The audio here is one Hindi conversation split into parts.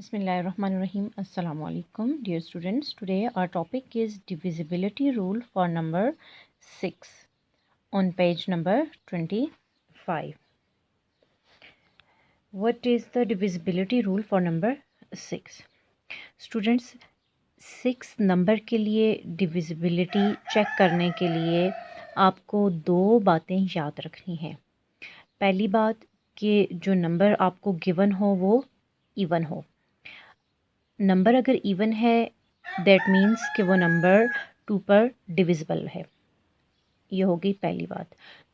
Bismillahirrahmanirrahim. Assalamu alaikum, dear students. Today our topic is divisibility rule for number 6 on page number 25. What is the divisibility rule for number 6? Students, 6 number के लिए divisibility चेक करने के लिए आपको दो बातें याद रखनी है। पहली बात कि जो नंबर आपको गिवन हो वो इवन हो। नंबर अगर इवन है दैट मीन्स कि वो नंबर 2 पर डिविजिबल है। ये हो गई पहली बात।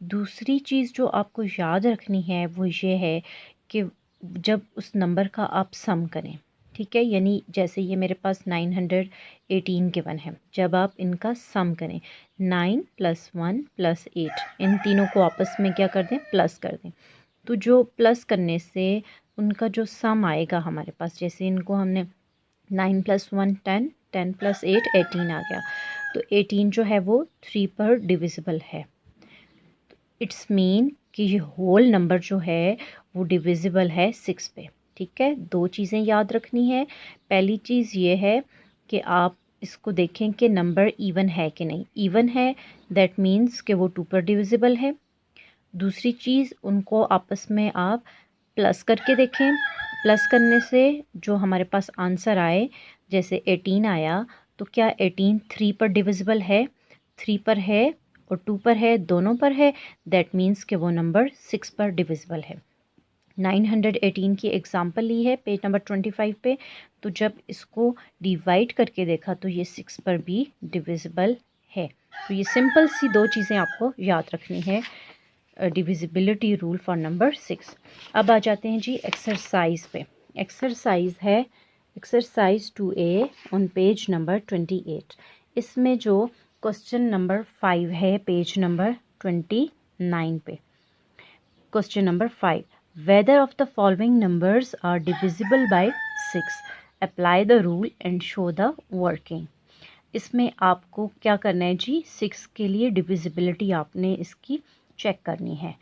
दूसरी चीज़ जो आपको याद रखनी है वो ये है कि जब उस नंबर का आप सम करें, ठीक है, यानी जैसे ये मेरे पास 918 गिवन है, जब आप इनका सम करें 9 + 1 + 8 इन तीनों को आपस में क्या कर दें, प्लस कर दें। तो जो प्लस करने से उनका जो सम आएगा हमारे पास, जैसे इनको हमने 9 + 1 10, 10 + 8 18 आ गया, तो 18 जो है वो 3 पर डिविजिबल है। इट्स मीन कि ये होल नंबर जो है वो डिविजिबल है 6 पे। ठीक है, दो चीज़ें याद रखनी है। पहली चीज़ ये है कि आप इसको देखें कि नंबर इवन है कि नहीं। इवन है दैट मीन्स कि वो 2 पर डिविजिबल है। दूसरी चीज़, उनको आपस में आप प्लस करके देखें। प्लस करने से जो हमारे पास आंसर आए, जैसे 18 आया, तो क्या 18 3 पर डिविजिबल है? 3 पर है और 2 पर है, दोनों पर है, दैट मीन्स कि वो नंबर 6 पर डिविजिबल है। 918 की एग्जांपल ली है पेज नंबर 25 पे, तो जब इसको डिवाइड करके देखा तो ये 6 पर भी डिविजिबल है। तो ये सिंपल सी दो चीज़ें आपको याद रखनी है, डिविजिबिलिटी रूल फॉर नंबर 6। अब आ जाते हैं जी एक्सरसाइज पे। एक्सरसाइज है exercise 2A on page number 28। इसमें जो क्वेश्चन नंबर 5 है पेज नंबर 29 पे। Question number 5, whether of the following numbers are divisible by 6, apply the rule and show the working. इसमें आपको क्या करना है जी, 6 के लिए डिविजिबिलिटी आपने इसकी चेक करनी है।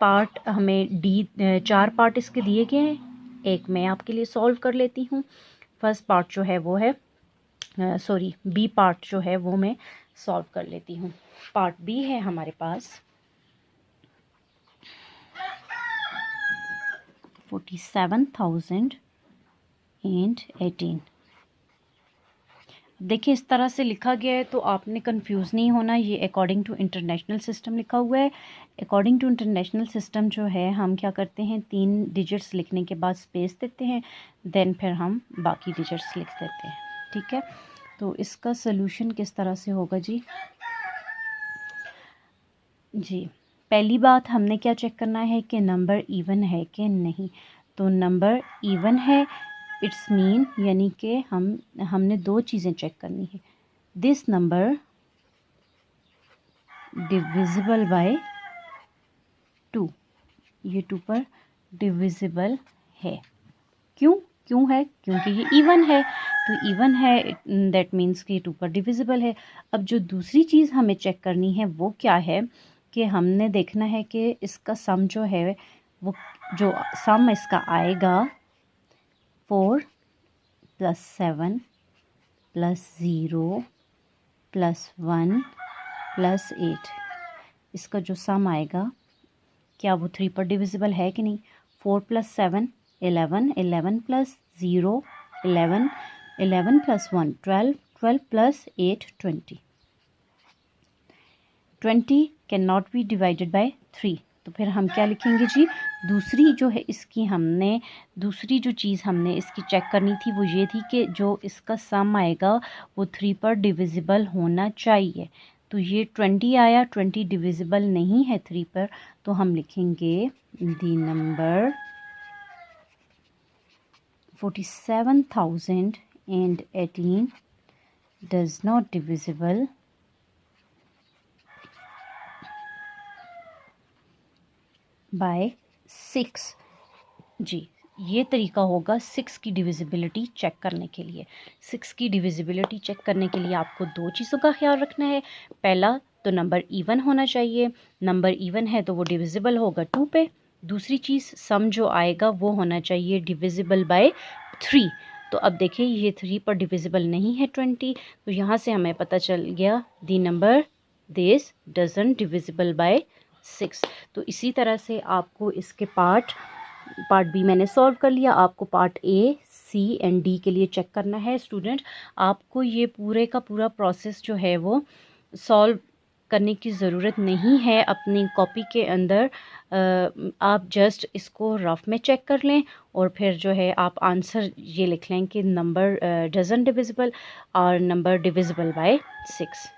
पार्ट हमें 4 पार्ट इसके दिए गए हैं, एक मैं आपके लिए सॉल्व कर लेती हूँ। फर्स्ट पार्ट जो है वो है बी पार्ट जो है वो मैं सॉल्व कर लेती हूँ। पार्ट बी है हमारे पास 47,018। देखिए इस तरह से लिखा गया है तो आपने कंफ्यूज नहीं होना। ये अकॉर्डिंग टू इंटरनेशनल सिस्टम लिखा हुआ है। अकॉर्डिंग टू इंटरनेशनल सिस्टम जो है, हम क्या करते हैं, 3 डिजिट्स लिखने के बाद स्पेस देते हैं, देन फिर हम बाकी डिजिट्स लिख देते हैं। ठीक है, तो इसका सलूशन किस तरह से होगा जी? पहली बात हमने क्या चेक करना है कि नंबर इवन है कि नहीं। तो नंबर इवन है, इट्स मीन यानी कि हमने दो चीज़ें चेक करनी है। दिस नंबर डिविजिबल बाय 2, ये 2 पर डिविजिबल है। क्यों है? क्योंकि ये इवन है। तो इवन है दैट मीन्स कि 2 पर डिविजिबल है। अब जो दूसरी चीज़ हमें चेक करनी है वो क्या है कि हमने देखना है कि इसका सम जो है वो, जो सम इसका आएगा 4 + 7 + 0 + 1 + 8, इसका जो सम आएगा क्या वो 3 पर डिविजिबल है कि नहीं। 4 + 7 11, 11 + 0 11, 11 + 1 12, 12 + 8 20। 20 can not be divided by 3। तो फिर हम क्या लिखेंगे जी? दूसरी जो है इसकी दूसरी जो चीज़ हमने इसकी चेक करनी थी वो ये थी कि जो इसका सम आएगा वो 3 पर डिविजिबल होना चाहिए। तो ये 20 आया, 20 डिविजिबल नहीं है 3 पर, तो हम लिखेंगे the number 47,018 does not divisible by 6। जी, ये तरीका होगा 6 की डिविजिबिलिटी चेक करने के लिए। 6 की डिविजिबिलिटी चेक करने के लिए आपको दो चीज़ों का ख्याल रखना है। पहला तो नंबर इवन होना चाहिए, नंबर इवन है तो वो डिविजिबल होगा 2 पे। दूसरी चीज़, सम जो आएगा वो होना चाहिए डिविजिबल बाय 3। तो अब देखिए ये 3 पर डिविजिबल नहीं है 20, तो यहाँ से हमें पता चल गया the number this doesn't divisible by 6। तो इसी तरह से आपको इसके पार्ट बी मैंने सॉल्व कर लिया, आपको part A, C and D के लिए चेक करना है। स्टूडेंट आपको ये पूरे का पूरा प्रोसेस जो है वो सॉल्व करने की ज़रूरत नहीं है अपनी कॉपी के अंदर। आप जस्ट इसको रफ में चेक कर लें और फिर जो है आप आंसर ये लिख लें कि नंबर डजंट डिविजिबल और नंबर डिविजिबल बाय 6।